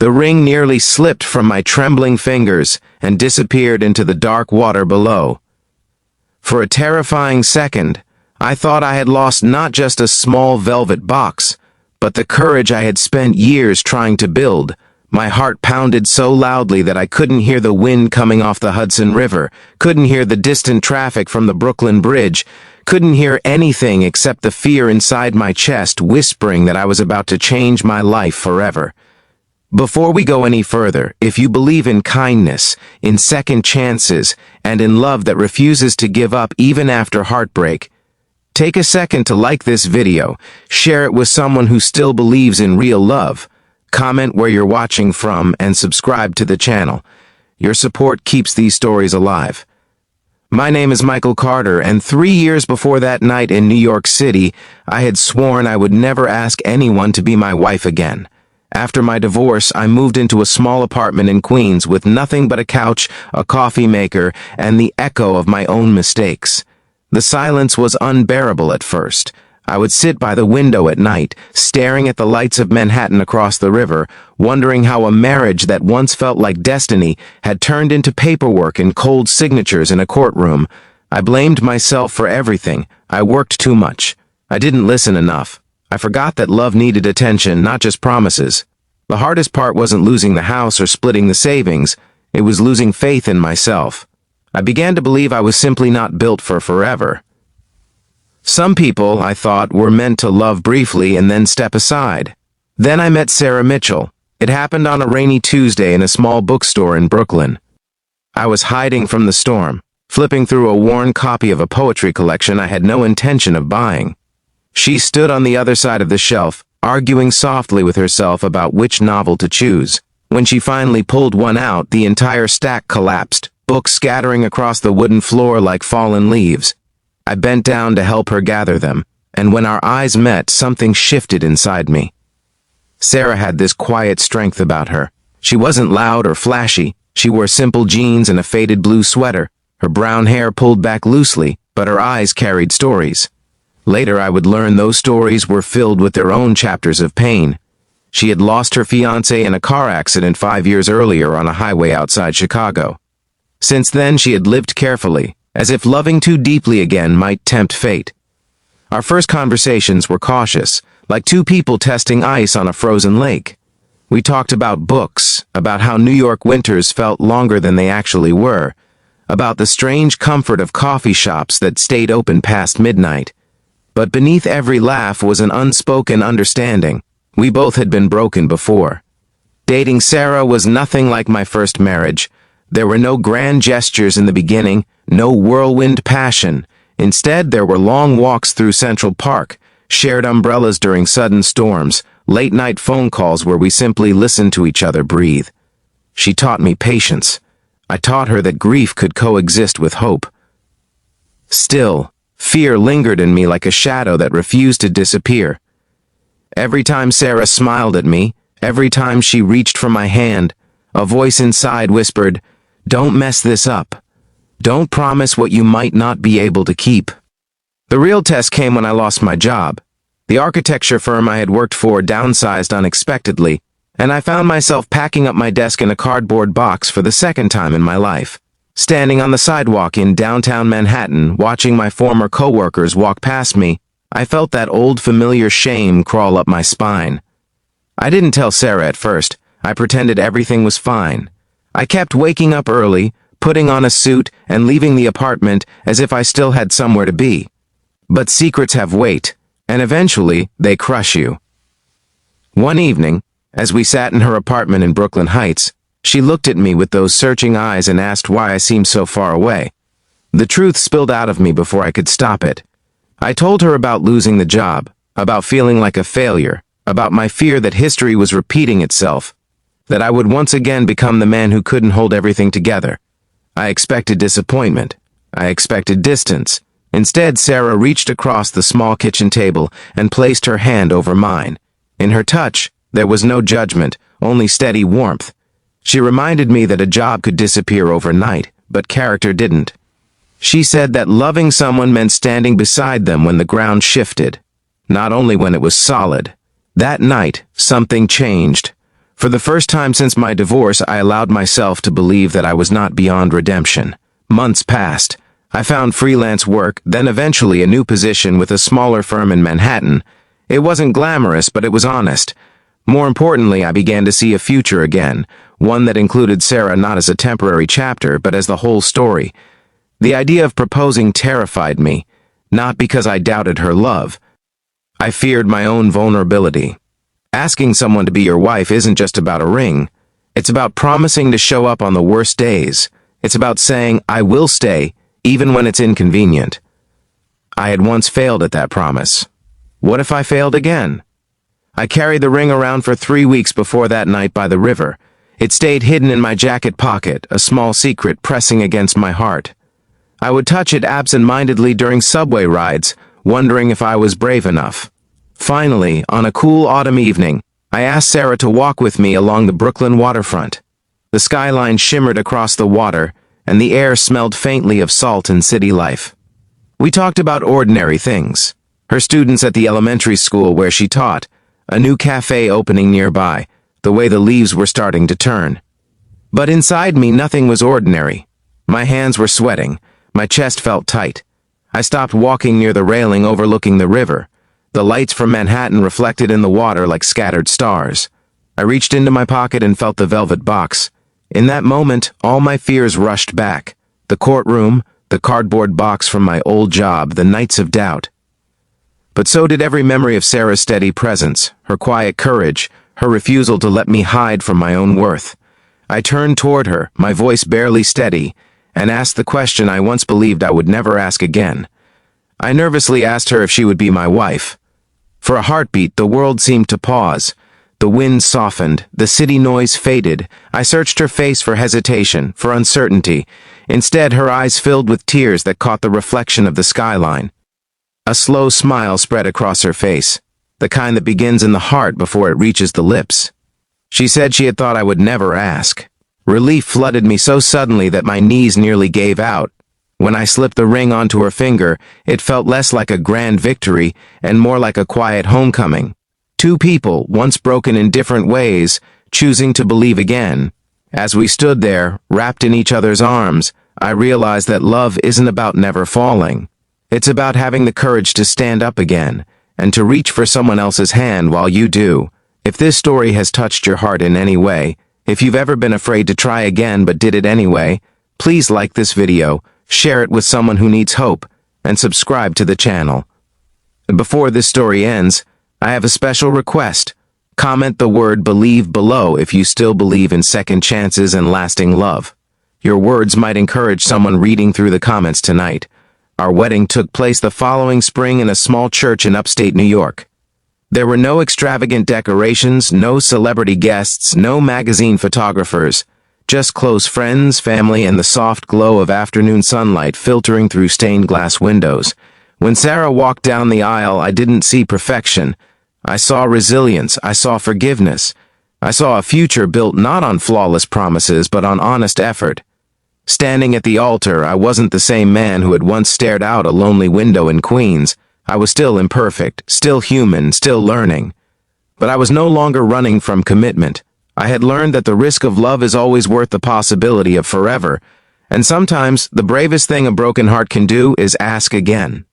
The ring nearly slipped from my trembling fingers and disappeared into the dark water below. For a terrifying second, I thought I had lost not just a small velvet box, but the courage I had spent years trying to build. My heart pounded so loudly that I couldn't hear the wind coming off the Hudson River, couldn't hear the distant traffic from the Brooklyn Bridge, couldn't hear anything except the fear inside my chest whispering that I was about to change my life forever. Before we go any further, if you believe in kindness, in second chances, and in love that refuses to give up even after heartbreak, take a second to like this video, share it with someone who still believes in real love, comment where you're watching from, and subscribe to the channel. Your support keeps these stories alive. My name is Michael Carter, and 3 years before that night in New York City, I had sworn I would never ask anyone to be my wife again. After my divorce, I moved into a small apartment in Queens with nothing but a couch, a coffee maker, and the echo of my own mistakes. The silence was unbearable at first. I would sit by the window at night, staring at the lights of Manhattan across the river, wondering how a marriage that once felt like destiny had turned into paperwork and cold signatures in a courtroom. I blamed myself for everything. I worked too much. I didn't listen enough. I forgot that love needed attention, not just promises. The hardest part wasn't losing the house or splitting the savings. It was losing faith in myself. I began to believe I was simply not built for forever. Some people, I thought, were meant to love briefly and then step aside. Then I met Sarah Mitchell. It happened on a rainy Tuesday in a small bookstore in Brooklyn. I was hiding from the storm, flipping through a worn copy of a poetry collection I had no intention of buying. She stood on the other side of the shelf, arguing softly with herself about which novel to choose. When she finally pulled one out, the entire stack collapsed, books scattering across the wooden floor like fallen leaves. I bent down to help her gather them, and when our eyes met, something shifted inside me. Sarah had this quiet strength about her. She wasn't loud or flashy. She wore simple jeans and a faded blue sweater, her brown hair pulled back loosely, but her eyes carried stories. Later I would learn those stories were filled with their own chapters of pain. She had lost her fiancé in a car accident 5 years earlier on a highway outside Chicago. Since then she had lived carefully, as if loving too deeply again might tempt fate. Our first conversations were cautious, like two people testing ice on a frozen lake. We talked about books, about how New York winters felt longer than they actually were, about the strange comfort of coffee shops that stayed open past midnight. But beneath every laugh was an unspoken understanding. We both had been broken before. Dating Sarah was nothing like my first marriage. There were no grand gestures in the beginning, no whirlwind passion. Instead, there were long walks through Central Park, shared umbrellas during sudden storms, late-night phone calls where we simply listened to each other breathe. She taught me patience. I taught her that grief could coexist with hope. Still, fear lingered in me like a shadow that refused to disappear. Every time Sarah smiled at me, every time she reached for my hand, a voice inside whispered, "Don't mess this up. Don't promise what you might not be able to keep." The real test came when I lost my job. The architecture firm I had worked for downsized unexpectedly, and I found myself packing up my desk in a cardboard box for the second time in my life. Standing on the sidewalk in downtown Manhattan, watching my former coworkers walk past me, I felt that old familiar shame crawl up my spine. I didn't tell Sarah at first. I pretended everything was fine. I kept waking up early, putting on a suit, and leaving the apartment as if I still had somewhere to be. But secrets have weight, and eventually they crush you. One evening, as we sat in her apartment in Brooklyn Heights, she looked at me with those searching eyes and asked why I seemed so far away. The truth spilled out of me before I could stop it. I told her about losing the job, about feeling like a failure, about my fear that history was repeating itself, that I would once again become the man who couldn't hold everything together. I expected disappointment. I expected distance. Instead, Sarah reached across the small kitchen table and placed her hand over mine. In her touch, there was no judgment, only steady warmth. She reminded me that a job could disappear overnight, but character didn't. She said that loving someone meant standing beside them when the ground shifted, not only when it was solid. That night, something changed. For the first time since my divorce, I allowed myself to believe that I was not beyond redemption. Months passed. I found freelance work, then eventually a new position with a smaller firm in Manhattan. It wasn't glamorous, but it was honest. More importantly, I began to see a future again, one that included Sarah not as a temporary chapter, but as the whole story. The idea of proposing terrified me, not because I doubted her love. I feared my own vulnerability. Asking someone to be your wife isn't just about a ring. It's about promising to show up on the worst days. It's about saying, I will stay, even when it's inconvenient. I had once failed at that promise. What if I failed again? I carried the ring around for 3 weeks before that night by the river. It stayed hidden in my jacket pocket, a small secret pressing against my heart. I would touch it absent-mindedly during subway rides, wondering if I was brave enough. Finally, on a cool autumn evening, I asked Sarah to walk with me along the Brooklyn waterfront. The skyline shimmered across the water, and the air smelled faintly of salt and city life. We talked about ordinary things. Her students at the elementary school where she taught, a new cafe opening nearby, the way the leaves were starting to turn. But inside me, nothing was ordinary. My hands were sweating. My chest felt tight. I stopped walking near the railing overlooking the river. The lights from Manhattan reflected in the water like scattered stars. I reached into my pocket and felt the velvet box. In that moment, all my fears rushed back. The courtroom, the cardboard box from my old job, the nights of doubt. But so did every memory of Sarah's steady presence, her quiet courage, her refusal to let me hide from my own worth. I turned toward her, my voice barely steady, and asked the question I once believed I would never ask again. I nervously asked her if she would be my wife. For a heartbeat, the world seemed to pause. The wind softened, the city noise faded. I searched her face for hesitation, for uncertainty. Instead, her eyes filled with tears that caught the reflection of the skyline. A slow smile spread across her face, the kind that begins in the heart before it reaches the lips. She said she had thought I would never ask. Relief flooded me so suddenly that my knees nearly gave out. When I slipped the ring onto her finger, it felt less like a grand victory and more like a quiet homecoming. Two people, once broken in different ways, choosing to believe again. As we stood there, wrapped in each other's arms, I realized that love isn't about never falling. It's about having the courage to stand up again, and to reach for someone else's hand while you do. If this story has touched your heart in any way, if you've ever been afraid to try again but did it anyway, please like this video, share it with someone who needs hope, and subscribe to the channel. And before this story ends, I have a special request. Comment the word "believe" below if you still believe in second chances and lasting love. Your words might encourage someone reading through the comments tonight. Our wedding took place the following spring in a small church in upstate New York. There were no extravagant decorations, no celebrity guests, no magazine photographers. Just close friends, family, and the soft glow of afternoon sunlight filtering through stained glass windows. When Sarah walked down the aisle, I didn't see perfection. I saw resilience. I saw forgiveness. I saw a future built not on flawless promises, but on honest effort. Standing at the altar, I wasn't the same man who had once stared out a lonely window in Queens. I was still imperfect, still human, still learning. But I was no longer running from commitment. I had learned that the risk of love is always worth the possibility of forever, and sometimes the bravest thing a broken heart can do is ask again.